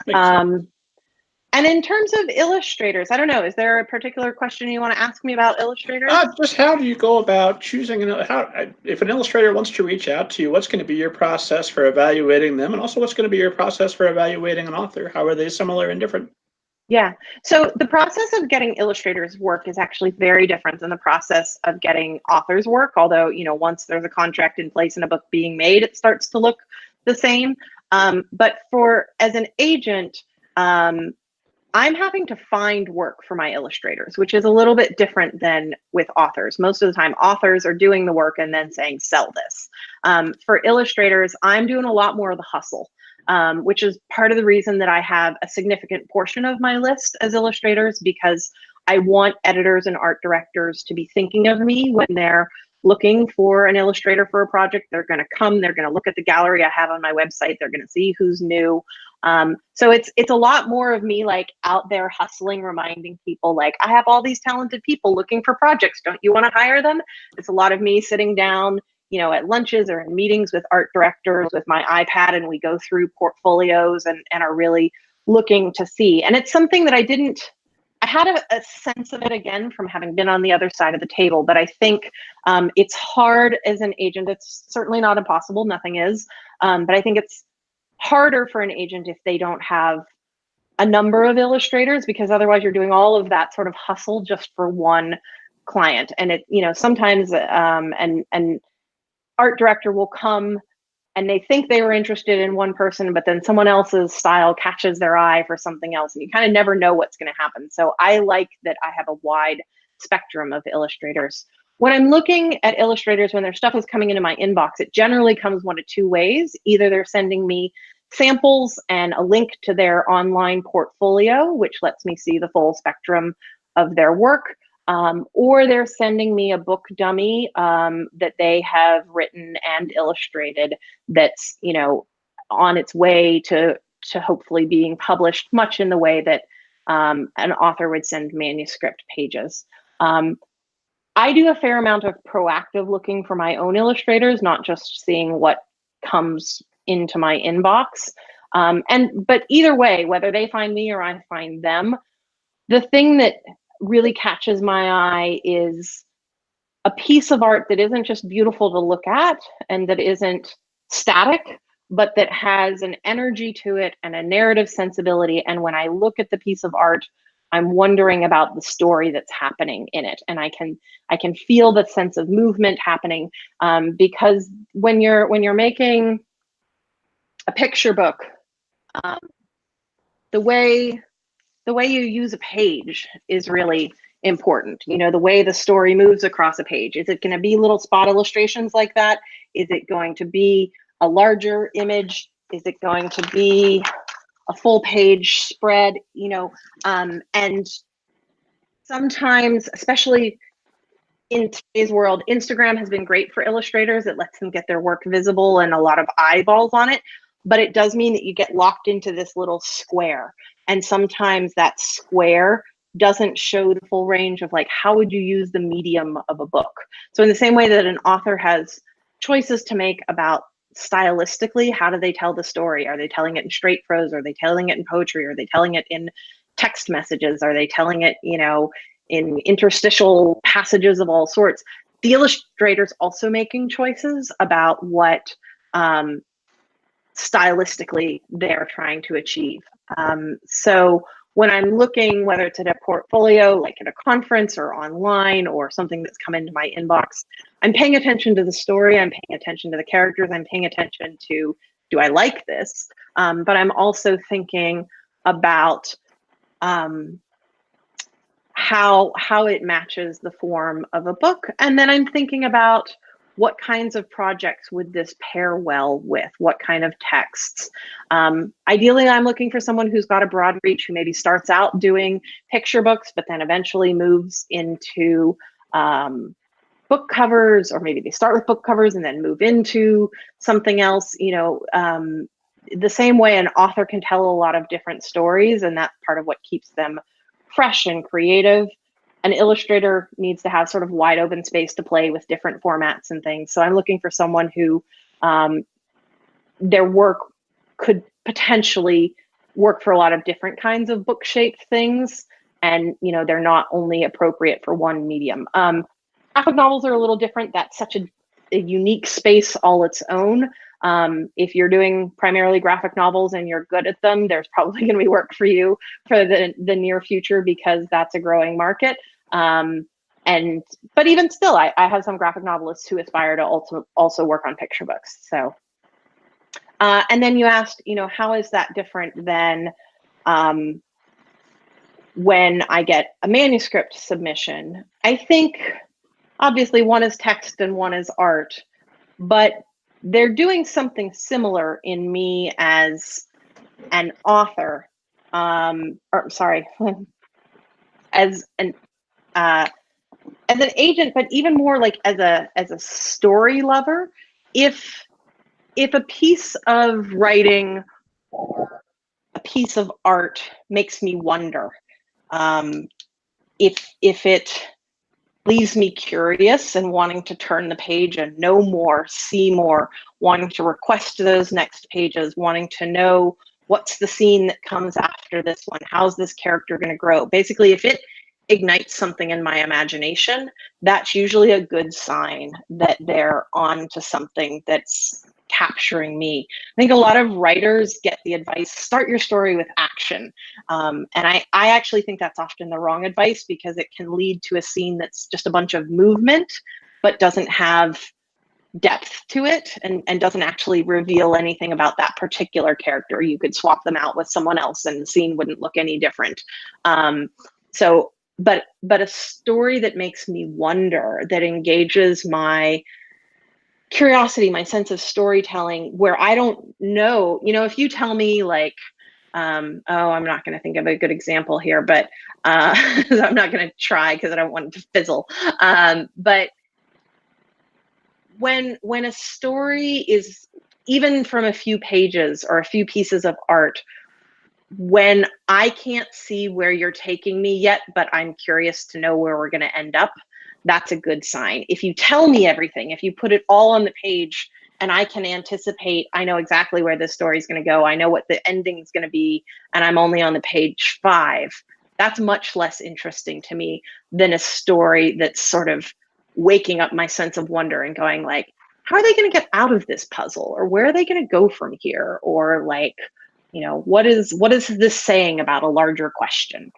Makes sense. And in terms of illustrators, I don't know, is there a particular question you want to ask me about illustrators? Just how do you go about choosing if an illustrator wants to reach out to you, what's going to be your process for evaluating them? And also what's going to be your process for evaluating an author? How are they similar and different? Yeah, so the process of getting illustrators work is actually very different than the process of getting authors work. Although, once there's a contract in place and a book being made, it starts to look the same. But as an agent, I'm having to find work for my illustrators, which is a little bit different than with authors. Most of the time, authors are doing the work and then saying, sell this. For illustrators, I'm doing a lot more of the hustle, which is part of the reason that I have a significant portion of my list as illustrators, because I want editors and art directors to be thinking of me when they're looking for an illustrator for a project. They're going to come, they're going to look at the gallery I have on my website, they're going to see who's new. So it's a lot more of me like out there hustling, reminding people like, I have all these talented people looking for projects. Don't you want to hire them? It's a lot of me sitting down, at lunches or in meetings with art directors with my iPad, and we go through portfolios and are really looking to see. And it's something that I had a sense of it again from having been on the other side of the table, but I think it's hard as an agent. It's certainly not impossible, nothing is, but I think it's harder for an agent if they don't have a number of illustrators, because otherwise you're doing all of that sort of hustle just for one client. And sometimes an art director will come and they think they were interested in one person, but then someone else's style catches their eye for something else, and you kind of never know what's going to happen. So I like that I have a wide spectrum of illustrators. When I'm looking at illustrators, when their stuff is coming into my inbox, it generally comes one of two ways. Either they're sending me samples and a link to their online portfolio, which lets me see the full spectrum of their work, or they're sending me a book dummy that they have written and illustrated that's, on its way to hopefully being published, much in the way that an author would send manuscript pages. I do a fair amount of proactive looking for my own illustrators, not just seeing what comes into my inbox. But either way, whether they find me or I find them, the thing that really catches my eye is a piece of art that isn't just beautiful to look at and that isn't static, but that has an energy to it and a narrative sensibility. And when I look at the piece of art, I'm wondering about the story that's happening in it, and I can feel the sense of movement happening, because when you're making a picture book, the way you use a page is really important. The way the story moves across a page. Is it going to be little spot illustrations like that? Is it going to be a larger image? Is it going to be a full page spread? And sometimes, especially in today's world, Instagram has been great for illustrators. It lets them get their work visible and a lot of eyeballs on it, but it does mean that you get locked into this little square. And sometimes that square doesn't show the full range of like, how would you use the medium of a book? So in the same way that an author has choices to make about stylistically, how do they tell the story? Are they telling it in straight prose? Are they telling it in poetry? Are they telling it in text messages? Are they telling it, in interstitial passages of all sorts? The illustrator's also making choices about what stylistically they're trying to achieve. So when I'm looking, whether it's at a portfolio, like at a conference or online or something that's come into my inbox, I'm paying attention to the story, I'm paying attention to the characters, I'm paying attention to, do I like this? But I'm also thinking about how it matches the form of a book. And then I'm thinking about what kinds of projects would this pair well with? What kind of texts? Ideally, I'm looking for someone who's got a broad reach, who maybe starts out doing picture books, but then eventually moves into book covers, or maybe they start with book covers and then move into something else. The same way an author can tell a lot of different stories, and that's part of what keeps them fresh and creative. An illustrator needs to have sort of wide open space to play with different formats and things. So I'm looking for someone who their work could potentially work for a lot of different kinds of book shaped things. And, you know, they're not only appropriate for one medium. Graphic novels are a little different. That's such a unique space all its own. If you're doing primarily graphic novels and you're good at them, there's probably going to be work for you for the near future, because that's a growing market. But even still, I have some graphic novelists who aspire to also work on picture books. So, and then you asked, you know, how is that different than when I get a manuscript submission? I think obviously one is text and one is art, but they're doing something similar in me as an author, or sorry, as an agent, but even more like as a story lover. If a piece of writing or a piece of art makes me wonder, if it leaves me curious and wanting to turn the page and know more, see more, wanting to request those next pages, wanting to know what's the scene that comes after this one, how's this character going to grow. Basically, if it ignites something in my imagination, that's usually a good sign that they're on to something that's capturing me. I think a lot of writers get the advice, start your story with action. And I actually think that's often the wrong advice, because it can lead to a scene that's just a bunch of movement, but doesn't have depth to it, and doesn't actually reveal anything about that particular character. You could swap them out with someone else and the scene wouldn't look any different. But a story that makes me wonder, that engages my curiosity, my sense of storytelling, where I don't know, you know, if you tell me like, I'm not going to think of a good example here, but I'm not going to try because I don't want it to fizzle. But when a story is even from a few pages or a few pieces of art, when I can't see where you're taking me yet, but I'm curious to know where we're going to end up, that's a good sign. If you tell me everything, if you put it all on the page and I can anticipate, I know exactly where this story is going to go, I know what the ending is going to be, and I'm only on the page 5, that's much less interesting to me than a story that's sort of waking up my sense of wonder and going like, how are they going to get out of this puzzle? Or where are they going to go from here? Or like, you know, what is this saying about a larger question?